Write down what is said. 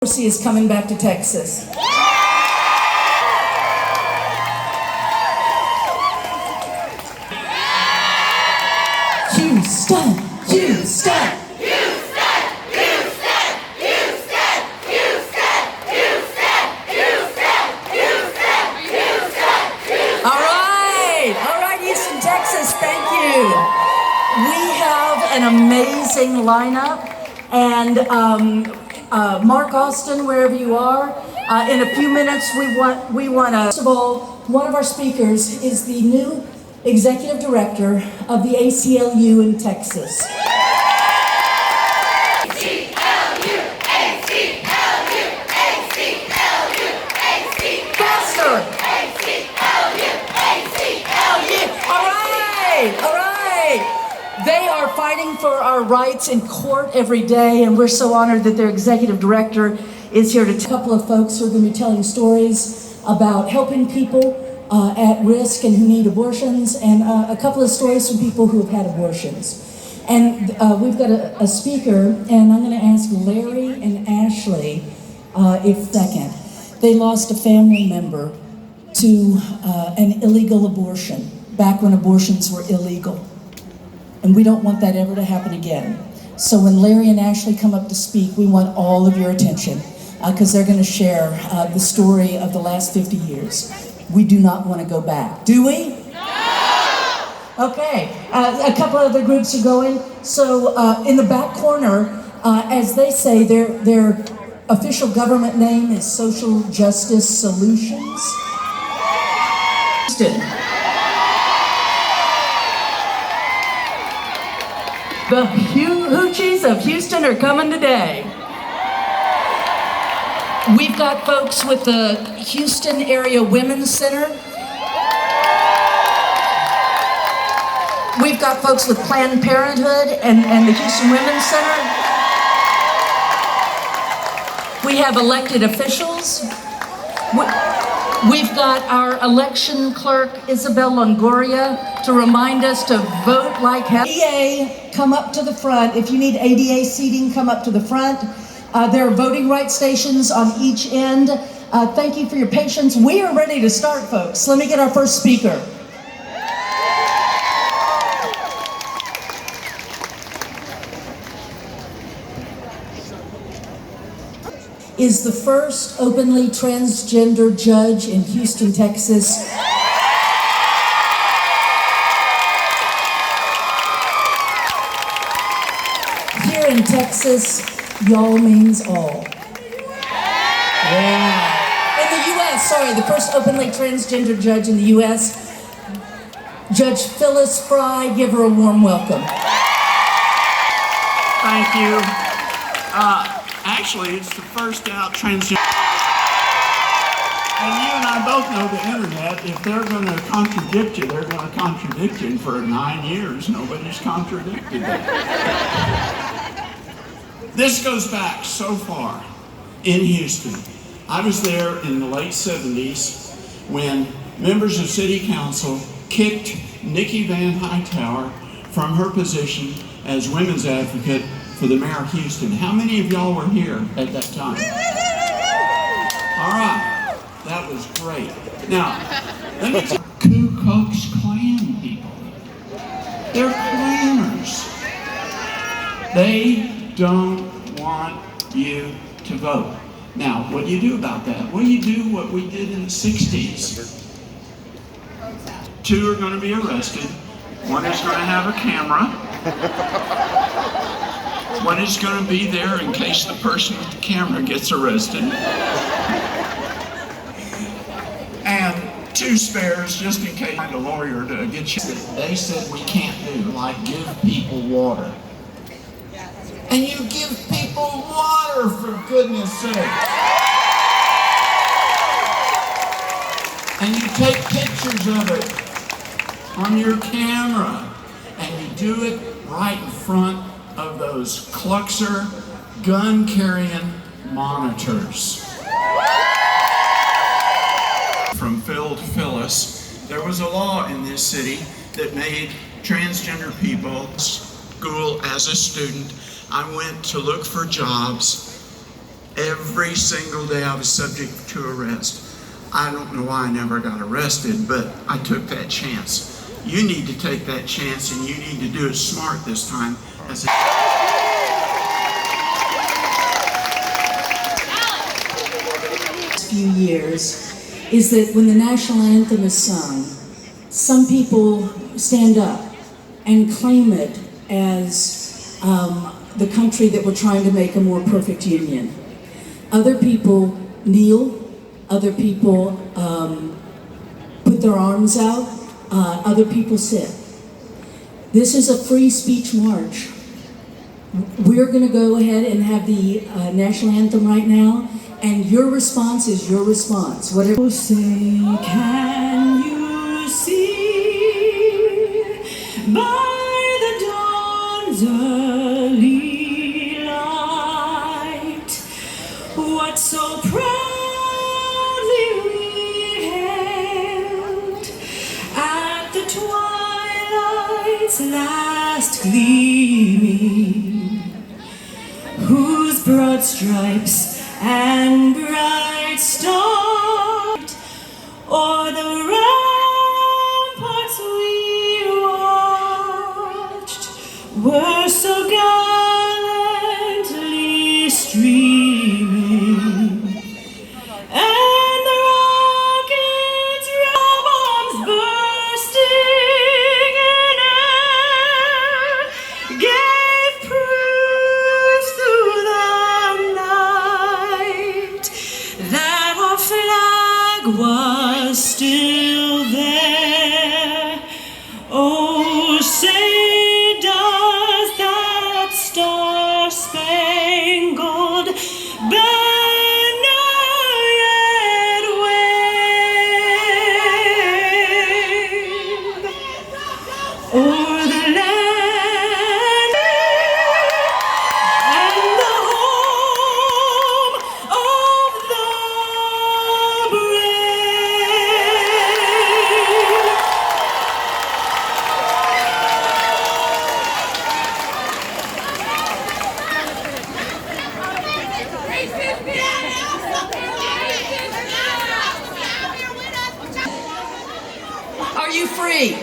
Is coming back to Texas. Houston, Houston, Houston, Houston, Houston, Houston, Houston, Houston, Houston, Houston. All right, Houston, Texas, thank you. We have an amazing lineup, and Mark Austin, wherever you are, in a few minutes we want to. First of all, one of our speakers is the new executive director of the ACLU in Texas. ACLU, ACLU, ACLU, ACLU. Faster! ACLU, ACLU. All right. They are fighting for our rights in court every day, and we're so honored that their executive director is here to a couple of folks who are going to be telling stories about helping people at risk and who need abortions, and a couple of stories from people who have had abortions. And we've got a speaker, and I'm going to ask Larry and Ashley if second. They lost a family member to an illegal abortion back when abortions were illegal. And we don't want that ever to happen again. So when Larry and Ashley come up to speak, we want all of your attention because they're going to share the story of the last 50 years. We do not want to go back. Do we? No! Okay. A couple other groups are going. So in the back corner, as they say, their official government name is Social Justice Solutions. The hoochies of Houston are coming today. We've got folks with the Houston Area Women's Center. We've got folks with Planned Parenthood and the Houston Women's Center. We have elected officials. We've got our election clerk, Isabel Longoria, to remind us to vote like hell. ADA, come up to the front. If you need ADA seating, come up to the front. There are voting rights stations on each end. Thank you for your patience. We are ready to start, folks. Let me get our first speaker. Is the first openly transgender judge in Houston, Texas. Here in Texas, y'all means all. Yeah. In the U.S., the first openly transgender judge in the U.S., Judge Phyllis Fry. Give her a warm welcome. Thank you. Actually, it's the first out transgender. And you and I both know the internet. If they're going to contradict you, they're going to contradict you. And for 9 years, nobody's contradicted that. This goes back so far in Houston. I was there in the late 70s when members of City Council kicked Nikki Van Hightower from her position as women's advocate for the mayor of Houston. How many of y'all were here at that time? All right, that was great. Now, let me tell you, Ku Klux Klan people. They're Klanners. They don't want you to vote. Now, what do you do about that? Well, you do what we did in the 60s. 2 are going to be arrested. 1 is going to have a camera. 1 is going to be there in case the person with the camera gets arrested. And 2 spares just in case a lawyer to get you. They said we can't do, like give people water. And you give people water, for goodness sake. And you take pictures of it on your camera. And you do it right in front of those Kluxer gun-carrying monitors. From Phil to Phyllis, there was a law in this city that made transgender people school as a student. I went to look for jobs Every single day I was subject to arrest. I don't know why I never got arrested, but I took that chance. You need to take that chance, and you need to do it smart this time. As few years is that when the national anthem is sung, some people stand up and claim it as the country that we're trying to make a more perfect union. Other people kneel, other people put their arms out, other people sit. This is a free speech march. We're going to go ahead and have the national anthem right now, and your response is your response. Whatever you say, can you see by the dawn's early light what so proudly we hailed at the twilight's last gleaming, whose broad stripes and bright stars o'er the ramparts we watched were so gallantly streaming, and the rockets' bombs bursting in air gave proof through the night that our flag was still there. Oh, say does that star-spangled banner yet wave o'er the land and the home of the brave? Are you free?